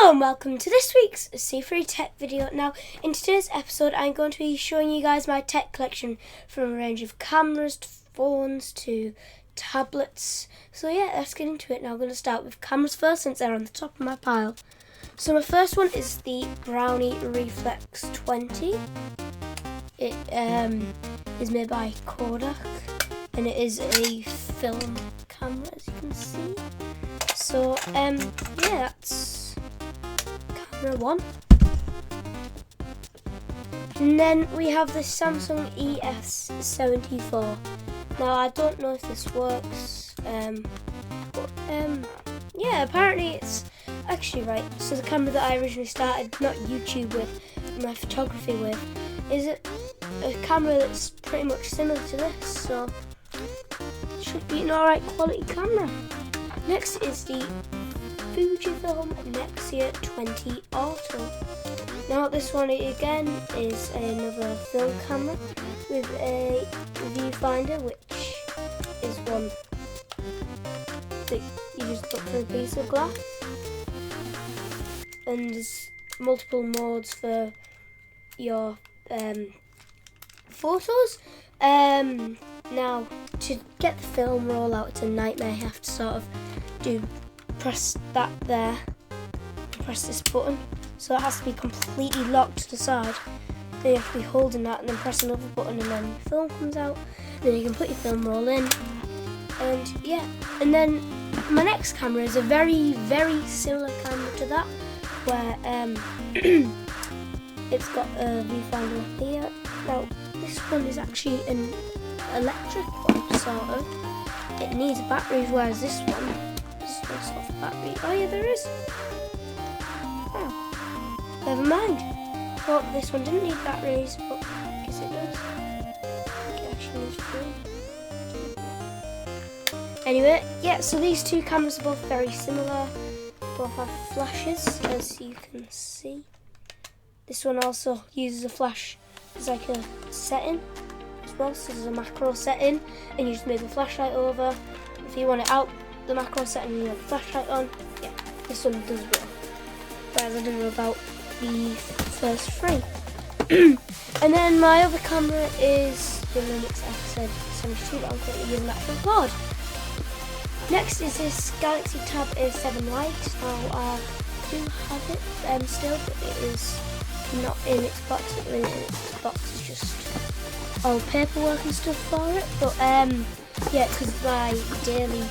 Hello and welcome to this week's C3 Tech video. Now, in today's episode, I'm going to be showing you guys my tech collection from a range of cameras to phones to tablets. So yeah, let's get into it. Now, I'm going to start with cameras first since they're on the top of my pile. So my first one is the Brownie Reflex 20. It is made by Kodak and it is a film camera, as you can see. So yeah, that's camera one. And then we have the Samsung ES74. Now I don't know if this works, but yeah, apparently it's actually right. So the camera that I originally started, not YouTube with, my photography with, is a camera that's pretty much similar to this, so it should be an alright quality camera. Next is the Fujifilm Nexia 20 Auto. Now this one again is another film camera with a viewfinder, which is one that you just look through a piece of glass. And there's multiple modes for your photos. Now to get the film roll out, it's a nightmare. You have to sort of press that there, press this button, so it has to be completely locked to the side. Then you have to be holding that and then press another button, and then your film comes out. Then you can put your film roll in, and yeah. And then my next camera is a very similar camera to that, where it's got a viewfinder up here. Now this one is actually an electric one, sort of. It needs batteries, whereas this one is no sort of battery. Oh yeah, there is. Oh, never mind. Thought this one didn't need batteries, but I guess it does. It actually is free. Anyway, yeah, so these two cameras are both very similar. Both have flashes, as you can see. This one also uses a flash as like a setting as well, so there's a macro setting, and you just move the flashlight over. If you want it out the macro setting and you have the flashlight on, yeah, this one does work. Whereas I didn't know about the first three. And then my other camera is the Lumix FZ72 that I'm currently using that to record. Next is this Galaxy Tab A7 Lite. Now I do have it still, but it is not in its box at the minute. Its box is just all paperwork and stuff for it. But yeah, because my daily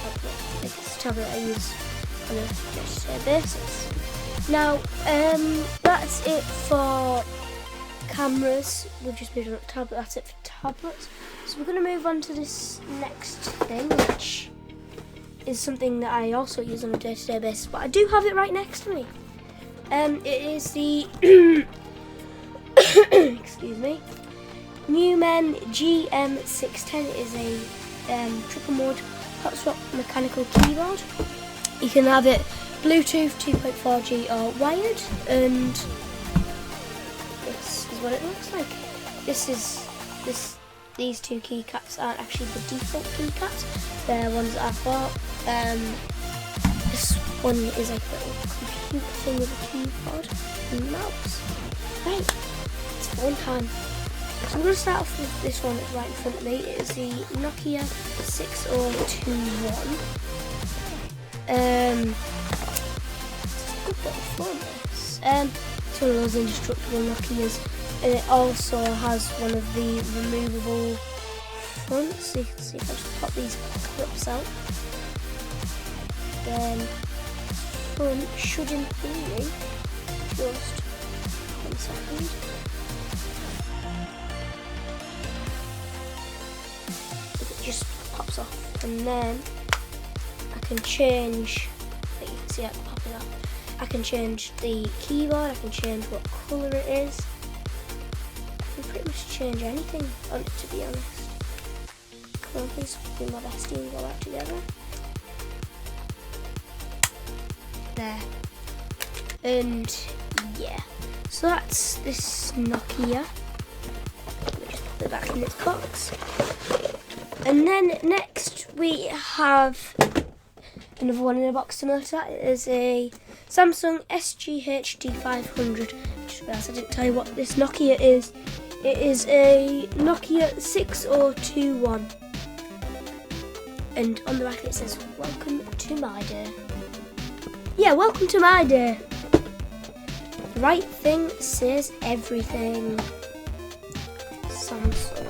tablet, it's a tablet I use on a day-to-day basis. Now that's it for cameras. We've just moved on to tablet. That's it for tablets. So we're going to move on to this next thing, which is something that I also use on a day-to-day basis, but I do have it right next to me. It is the excuse me, Newman GM610. It is a triple mode hot swap mechanical keyboard. You can have it Bluetooth 2.4G or wired, and this is what it looks like. These two keycaps aren't actually the default keycaps. They're ones that I've bought. This one is like a little computer thing with a keyboard and mouse. Right, it's phone time. So I'm going to start off with this one that's right in front of me. It is the Nokia 6021. It's a good little phone, this. It's one of those indestructible Nokias. And it also has one of the removable fronts. So you can see if I just pop these clips out, then front should in theory just 1 second. It just pops off, and then I can change. You can see it popping up. I can change the keyboard. I can change what colour it is. I can pretty much change anything on it, to be honest. Come on, please do my bestie and go back together. There. And yeah, so that's this Nokia. Let me just put it back in its box. And then next we have Another one in a box similar to that is a Samsung SGHD 500. Just realised I didn't tell you what this Nokia is. It is a Nokia 6021. And on the back it says, "Welcome to my day." Yeah, welcome to my day. The right thing says everything. Samsung.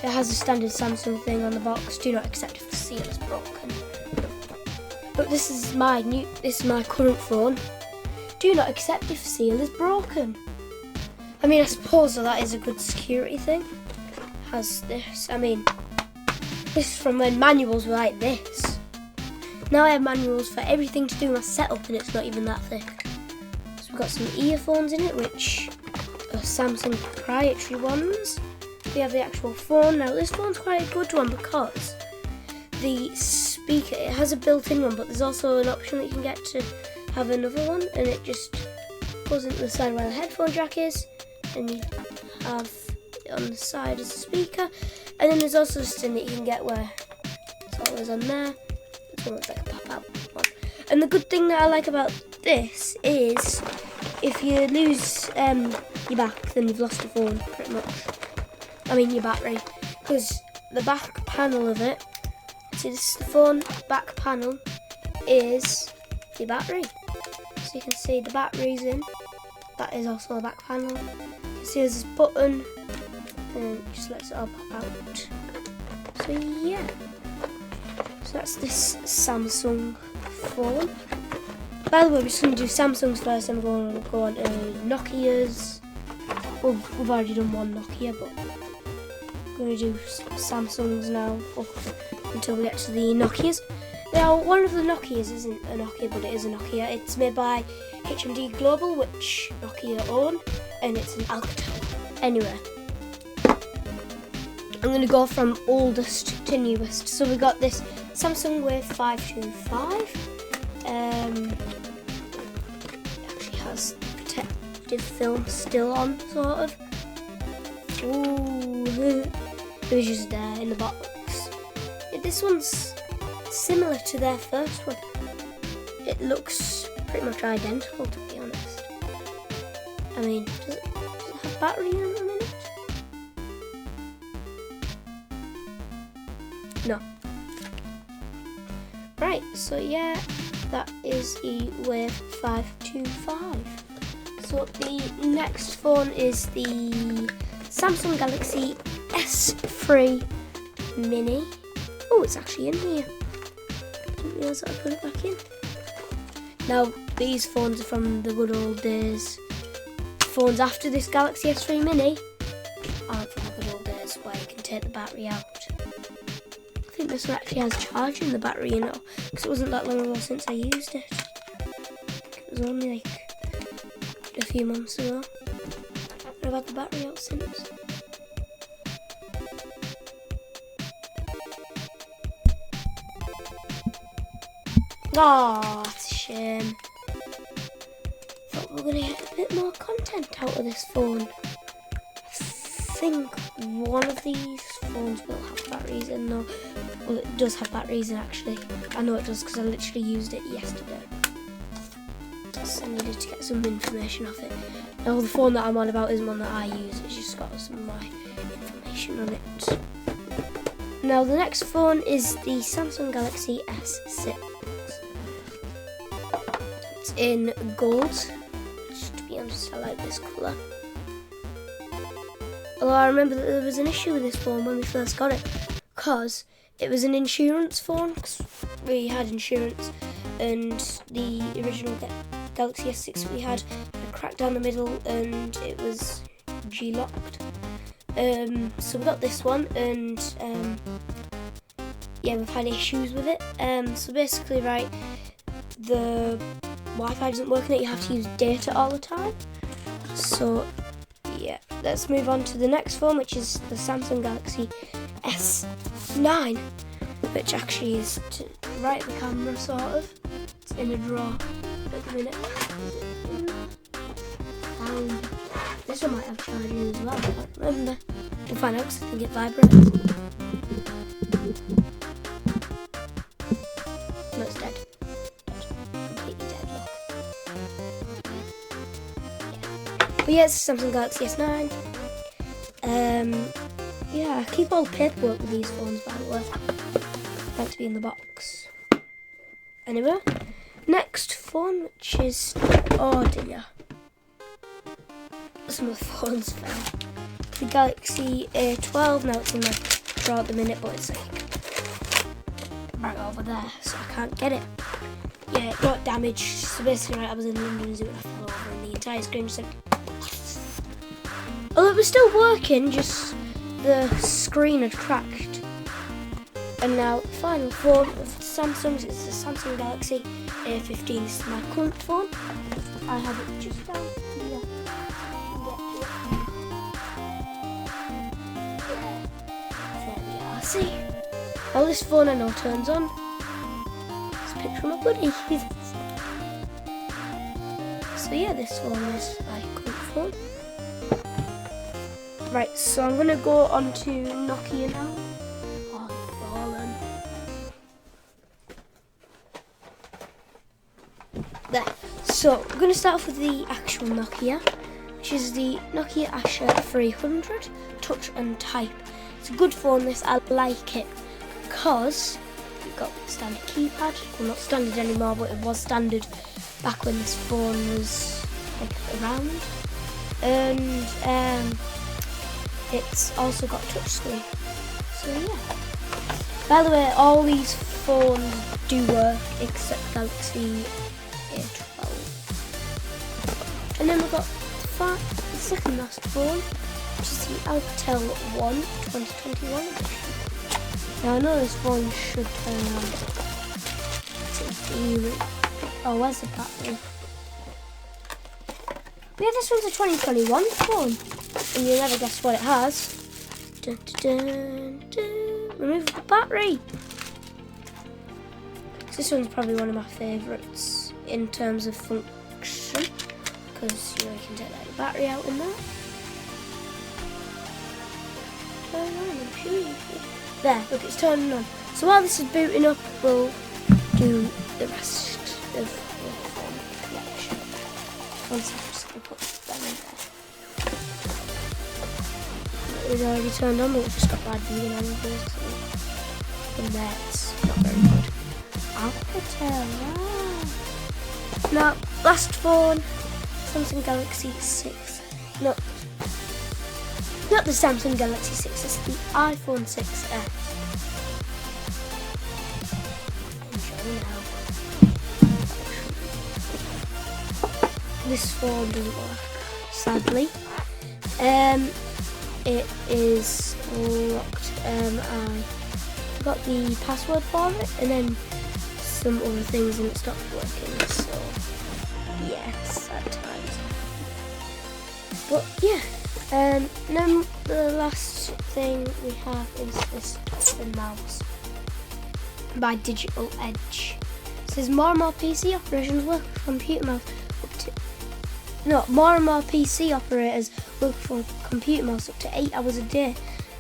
It has a standard Samsung thing on the box. Do not accept if the seal is broken. But this is my current phone. Do not accept if seal is broken. I mean, I suppose that is a good security thing. Has this? I mean, this is from when manuals were like this. Now I have manuals for everything to do with my setup, and it's not even that thick. So we've got some earphones in it, which are Samsung proprietary ones. We have the actual phone. Now this phone's quite a good one because the speaker, it has a built-in one, but there's also an option that you can get to have another one, and it just goes into the side where the headphone jack is, and you have it on the side as a speaker. And then there's also just one that you can get where it's always on there. This one looks like a pop-out one. And the good thing that I like about this is if you lose your back, then you've lost your phone pretty much. I mean your battery, because the back panel of it, see this is the phone back panel, is the battery. So you can see the battery's in, that is also the back panel. You can see there's this button, and it just lets it all pop out. So yeah, so that's this Samsung phone. By the way, we're just going to do Samsung's first, and we're going to go on to Nokia's. Well, we've already done one Nokia, but we're going to do Samsung's now until we get to the Nokias. Now, one of the Nokias isn't a Nokia, but it is a Nokia. It's made by HMD Global, which Nokia own, and it's an Alcatel. Anyway, I'm going to go from oldest to newest. So we got this Samsung Wave 525. It actually has protective film still on, sort of. Ooh, it was just there in the box. This one's similar to their first one. It looks pretty much identical, to be honest. I mean, does it have battery in it? No. Right, so yeah, that is the Wave 525. So the next phone is the Samsung Galaxy S3 Mini. Oh, it's actually in here. Didn't realise that I put it back in. Now, these phones are from the good old days. Phones after this Galaxy S3 Mini aren't from the good old days where you can take the battery out. I think this one actually has charging the battery, you know, because it wasn't that long ago since I used it. It was only like a few months ago. I've had the battery out since. Oh, that's a shame. Thought we were going to get a bit more content out of this phone. I think one of these phones will have batteries in though. Well, it does have batteries in actually. I know it does because I literally used it yesterday. So I needed to get some information off it. Now the phone that I'm on about isn't one that I use, it's just got some of my information on it. Now the next phone is the Samsung Galaxy S6. It's in gold. Just to be honest, I like this colour. Although I remember that there was an issue with this phone when we first got it, because it was an insurance phone, because we had insurance, and the original Galaxy S6 that we had a crack down the middle and it was G-locked. So we got this one, and yeah, we've had issues with it. So basically, right, the Wi-Fi isn't working, that you have to use data all the time. So yeah, let's move on to the next phone, which is the Samsung Galaxy S9, which actually is to right the camera, sort of. It's in a drawer at the minute. This one might have charging as well, I can't remember. We'll find out because I think it vibrates. But yeah, it's a Samsung Galaxy S9. Yeah, I keep all the paperwork with these phones, by the way. Meant to be in the box. Anyway, next phone, which is, oh dear, some of the phones fell. The Galaxy A12, now it's in my drawer at the minute, but it's like right over there, so I can't get it. Yeah, it got damaged, so basically right, I was in London Zoo and I fell over and the entire screen just like, although it was still working, just the screen had cracked. And now the final phone of Samsung's is the Samsung Galaxy A15. This is my current phone. I have it just down here. There we are. See? Now this phone I know turns on. It's a picture of my buddy. So yeah, this phone is my current phone. Right, so I'm going to go on to Nokia now. Oh, fallen. There. So, I'm going to start off with the actual Nokia, which is the Nokia Asha 300 Touch and Type. It's a good phone, this. I like it because you've got the standard keypad. Well, not standard anymore, but it was standard back when this phone was like around. And it's also got touchscreen. So yeah. By the way, all these phones do work except Galaxy A12. And then we've got the second last phone, which is the Alcatel One 2021 edition. Now I know this phone should turn on. Oh, where's the battery? Yeah, this one's a 2021 phone. And you'll never guess what it has. Dun, dun, dun, dun. Remove the battery. This one's probably one of my favourites in terms of function, because you know you can take that battery out in there. Turn on, I'm sure you can. There, look, it's turning on. So while this is booting up, we'll do the rest of the phone collection. One second, I'm just going to put them in there. It's already turned on, but it's just got bad viewing angles. And that's not very good. Alcatel, wow. Now, last phone, Samsung Galaxy 6. No, not the Samsung Galaxy 6, it's the iPhone 6s. Enjoy now. This phone doesn't work, sadly. It is locked. I got the password for it and then some other things and it stopped working, so yes, at times. But yeah, then the last thing we have is the mouse by Digital Edge. It says more and more PC operations work with computer mouse more and more PC operators work for computer mouse up to 8 hours a day.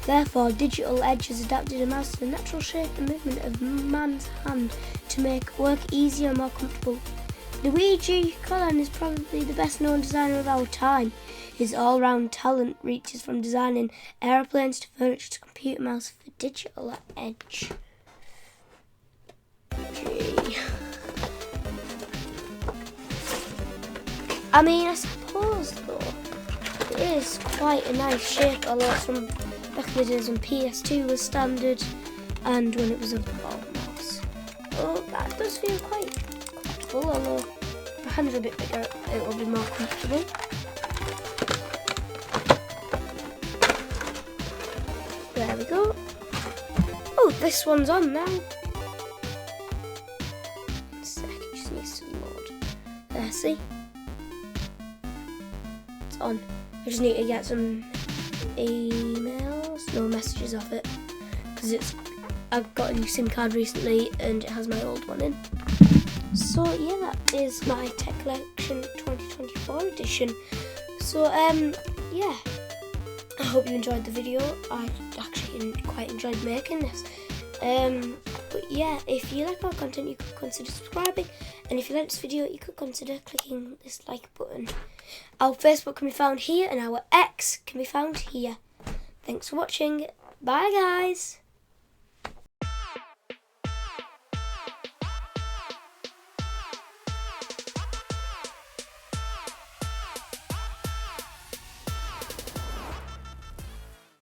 Therefore, Digital Edge has adapted a mouse to the natural shape and movement of man's hand to make work easier and more comfortable. Luigi Collan is probably the best known designer of our time. His all-round talent reaches from designing aeroplanes to furniture to computer mouse for Digital Edge. Gee. I mean, I suppose though, it is quite a nice shape, although it's from back in the days when PS2 was standard and when it was a ball mouse. Oh, that does feel quite comfortable, although my hands are a bit bigger, it will be more comfortable. There we go. Oh, this one's on now. One sec, it just needs to load. There, see? It's on. I just need to get some emails, no messages off it, because I've got a new SIM card recently and it has my old one in. So yeah, that is my Tech Collection 2024 edition. So yeah, I hope you enjoyed the video. I actually quite enjoyed making this. But yeah, if you like our content, you can consider subscribing And if you like this video, you could consider clicking this like button. Our Facebook can be found here and our X can be found here. Thanks for watching. Bye guys.